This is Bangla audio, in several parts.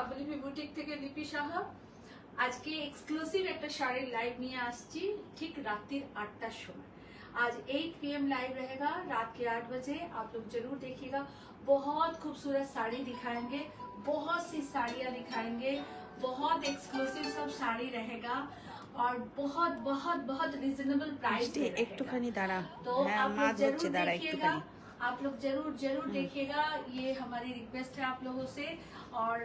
কাবলিপি বুটিক থেকে লিপি সাহা। আজকে এক্সক্লুসিভ একটা শাড়ির लाइव নিয়ে আসছি ठीक रात्रि 8টার সময়। आज 8 PM लाइव रहेगा रात के 8 बजे। आप लोग जरूर देखिएगा। बहुत खूबसूरत साड़ी दिखाएंगे, बहुत सी साड़ियाँ दिखाएंगे, बहुत एक्सक्लूसिव सब साड़ी रहेगा और बहुत बहुत बहुत रिजनेबल प्राइस में रहेगा। तो आप लोग जरूर देखिएगा, आप लोग जरूर देखिएगा। ये हमारी रिक्वेस्ट है आप लोगों से। और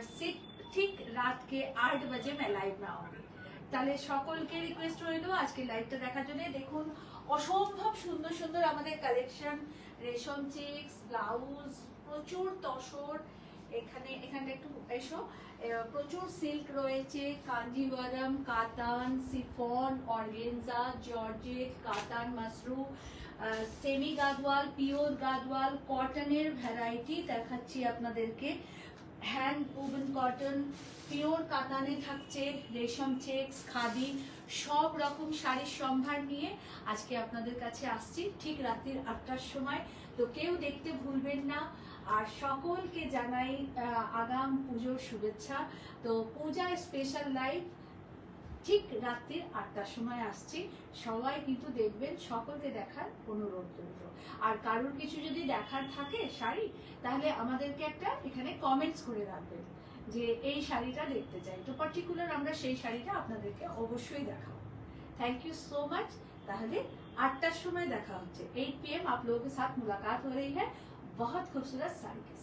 ঠিক রাত के 8 बजे मैं लाइव में आऊंगी। তাহলে সকলকে রিকোয়েস্ট রইলো আজকে লাইভটা দেখার জন্য। দেখুন অসম্ভব সুন্দর সুন্দর আমাদের কালেকশন, রেশম চেক্স, ব্লাউজ, প্রচুর তসর, এখানে একটু এসো, প্রচুর সিল্ক রয়েছে, কাঞ্জিভারম, কাতান, সিফন, অর্গেনজা, জর্জেট, কাতান, মাসরু, সেমি গাদওয়াল, পিওর গাদওয়াল, কটনের ভ্যারাইটি দেখাচ্ছি আপনাদেরকে। হ্যান্ড উভেন কটন, পিওর কাতানে থাকছে, রেশম চেক্স, খাদি, সব রকম শাড়ির সম্ভার নিয়ে আজকে আপনাদের কাছে আসছি ঠিক রাত্রি 8টার সময়। তো কেউ দেখতে ভুলবেন না। আর সকলকে জানাই আগাম পুজোর শুভেচ্ছা। তো পূজার স্পেশাল লাইভ ঠিক রাত্রি 8টার সময় আসছি। সবাই কিন্তু দেখবেন, সকলকে দেখার অনুরোধ রইল। আর কারোর কিছু যদি দেখার থাকে শাড়ি, তাহলে আমাদেরকে একটা এখানে কমেন্টস করে রাখবেন যে এই শাড়িটা দেখতে চাই। তো পার্টিকুলার আমরা সেই শাড়িটা আপনাদেরকে অবশ্যই দেখাবো। Thank you so much. তাহলে 8টার সময় দেখা হচ্ছে। 8 PM आप लोगों के साथ मुलाकात हो रही है बहुत खूबसूरत साड़ी के साथ।